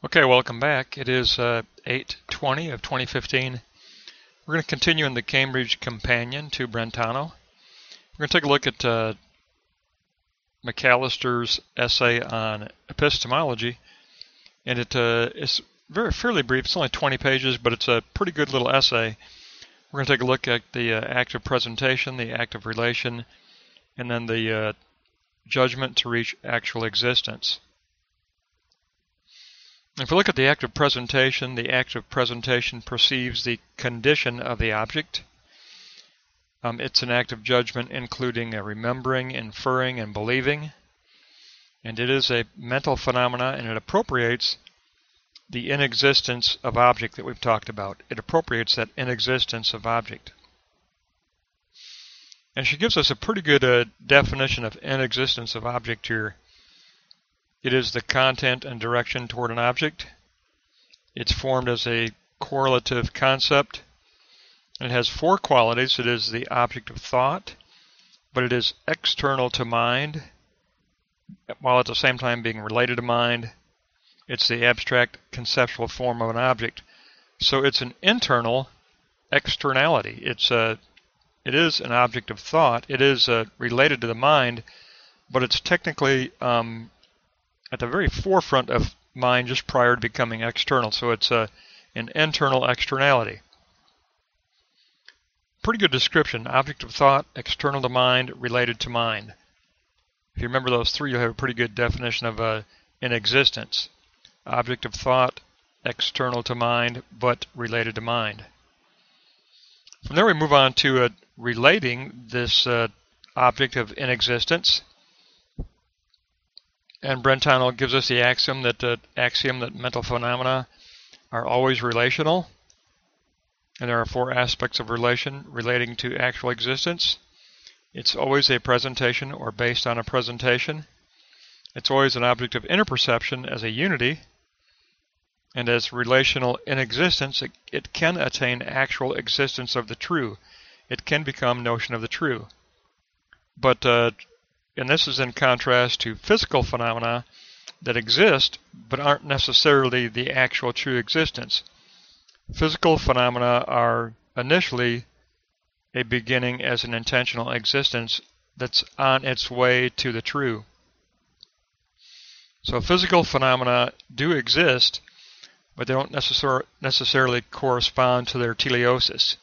Okay, welcome back. It is 8/20 of 2015. We're going to continue in the Cambridge Companion to Brentano. We're going to take a look at McAllister's essay on epistemology, and it's fairly brief. It's only 20 pages, but it's a pretty good little essay. We're going to take a look at the act of presentation, the act of relation, and then the judgment to reach actual existence. If we look at the act of presentation perceives the condition of the object. It's an act of judgment including remembering, inferring, and believing. And it is a mental phenomena, and it appropriates the inexistence of object that we've talked about. It appropriates that inexistence of object. And she gives us a pretty good definition of inexistence of object here. It is the content and direction toward an object. It's formed as a correlative concept. It has four qualities. It is the object of thought, but it is external to mind, while at the same time being related to mind. It's the abstract conceptual form of an object. So it's an internal externality. It is an object of thought. It is related to the mind, but it's technically at the very forefront of mind just prior to becoming external. So it's an internal externality. Pretty good description. Object of thought, external to mind, related to mind. If you remember those three, you'll have a pretty good definition of inexistence. Object of thought, external to mind, but related to mind. From there we move on to relating this object of inexistence. And Brentano gives us the axiom that mental phenomena are always relational. And there are four aspects of relation relating to actual existence. It's always a presentation or based on a presentation. It's always an object of interperception as a unity. And as relational inexistence, it can attain actual existence of the true. It can become notion of the true. But and this is in contrast to physical phenomena that exist but aren't necessarily the actual true existence. Physical phenomena are initially a beginning as an intentional existence that's on its way to the true. So physical phenomena do exist, but they don't necessarily correspond to their teleosis.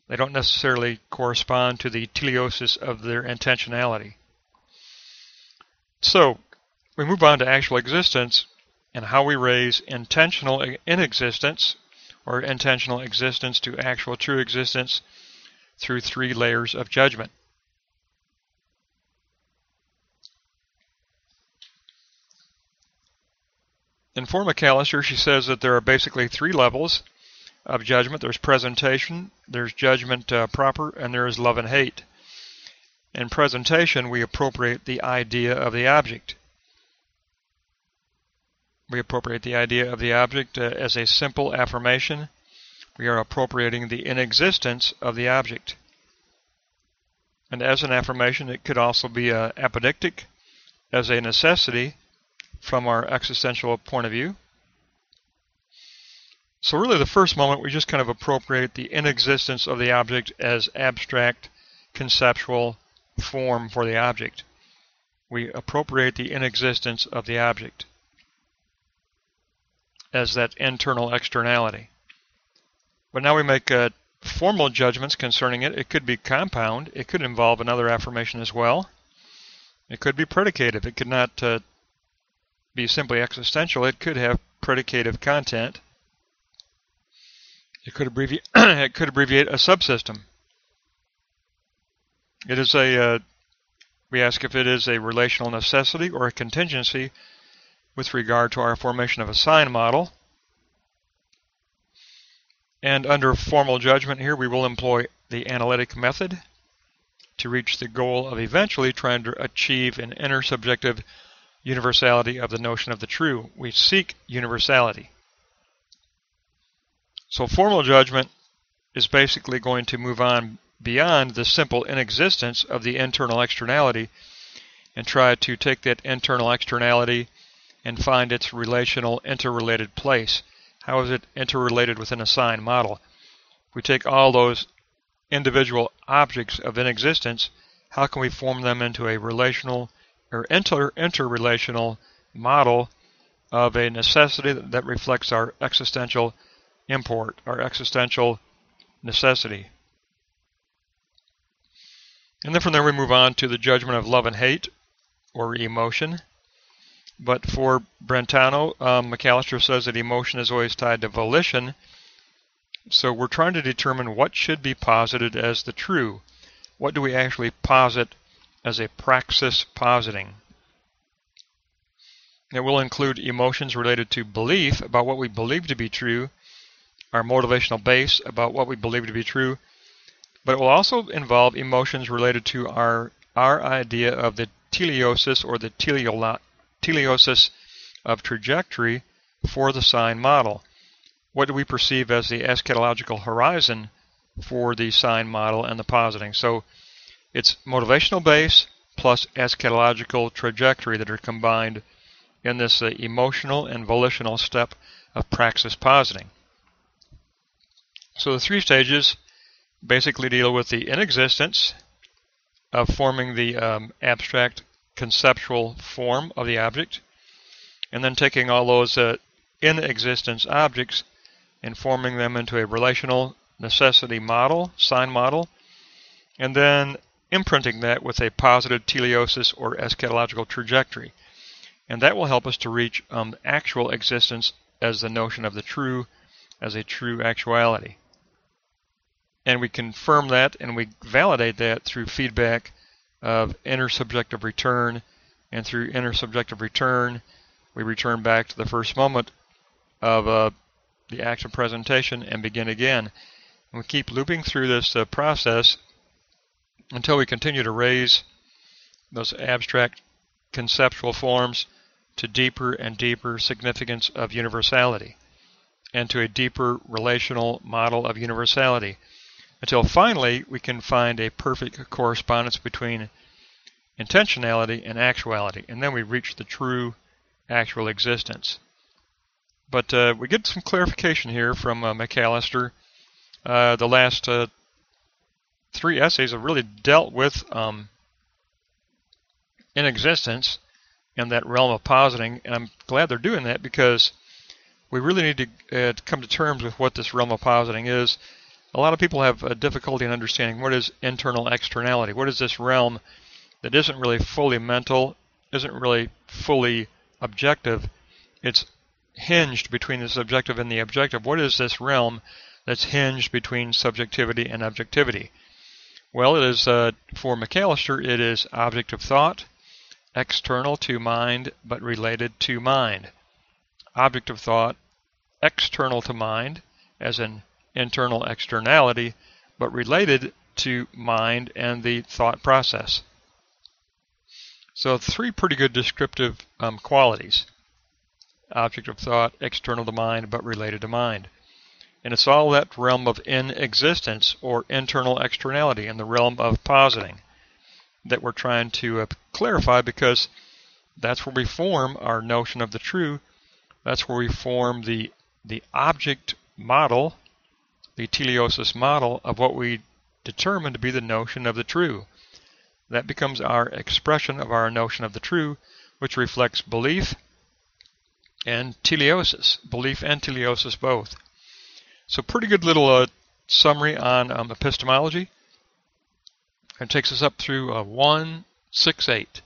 They don't necessarily correspond to the teleosis of their intentionality. So, we move on to actual existence and how we raise intentional inexistence or intentional existence to actual true existence through three layers of judgment. In for McAllister, she says that there are basically three levels of judgment. There's presentation, there's judgment proper, and there is love and hate. In presentation, we appropriate the idea of the object. We appropriate the idea of the object as a simple affirmation. We are appropriating the inexistence of the object. And as an affirmation, it could also be apodictic, as a necessity from our existential point of view. So really the first moment, we just kind of appropriate the inexistence of the object as abstract, conceptual form for the object. We appropriate the inexistence of the object as that internal externality. But now we make formal judgments concerning it. It could be compound. It could involve another affirmation as well. It could be predicative. It could not be simply existential. It could have predicative content. It could abbreviate a subsystem. It is we ask if it is a relational necessity or a contingency with regard to our formation of a sign model. And under formal judgment here, we will employ the analytic method to reach the goal of eventually trying to achieve an intersubjective universality of the notion of the true. We seek universality. So formal judgment is basically going to move on beyond the simple inexistence of the internal externality and try to take that internal externality and find its relational interrelated place. How is it interrelated within a sign model? If we take all those individual objects of inexistence, how can we form them into a relational or interrelational model of a necessity that reflects our existential import, our existential necessity? And then from there we move on to the judgment of love and hate, or emotion. But for Brentano, McAllister says that emotion is always tied to volition. So we're trying to determine what should be posited as the true. What do we actually posit as a praxis positing? It will include emotions related to belief about what we believe to be true, our motivational base about what we believe to be true, but it will also involve emotions related to our idea of the teleosis or the teleosis of trajectory for the sign model. What do we perceive as the eschatological horizon for the sign model and the positing? So it's motivational base plus eschatological trajectory that are combined in this emotional and volitional step of praxis positing. So the three stages basically deal with the inexistence of forming the abstract conceptual form of the object, and then taking all those in-existence objects and forming them into a relational necessity model, sign model, and then imprinting that with a positive teleosis or eschatological trajectory. And that will help us to reach actual existence as the notion of the true, as a true actuality. And we confirm that and we validate that through feedback of intersubjective return, and through intersubjective return we return back to the first moment of the act of presentation and begin again. And we keep looping through this process until we continue to raise those abstract conceptual forms to deeper and deeper significance of universality and to a deeper relational model of universality, until finally we can find a perfect correspondence between intentionality and actuality, and then we reach the true actual existence. But we get some clarification here from McAllister. The last three essays have really dealt with inexistence and that realm of positing, and I'm glad they're doing that because we really need to come to terms with what this realm of positing is. A lot of people have difficulty in understanding what is internal externality. What is this realm that isn't really fully mental, isn't really fully objective? It's hinged between the subjective and the objective. What is this realm that's hinged between subjectivity and objectivity? Well, it is, for McAllister, it is object of thought, external to mind, but related to mind. Object of thought, external to mind, as an internal externality, but related to mind and the thought process. So three pretty good descriptive qualities. Object of thought, external to mind, but related to mind. And it's all that realm of inexistence or internal externality in the realm of positing that we're trying to clarify, because that's where we form our notion of the true. That's where we form the object model, the teleosis model of what we determine to be the notion of the true. That becomes our expression of our notion of the true, which reflects belief and teleosis, belief and teleosis both. So pretty good little summary on epistemology. It takes us up through 168.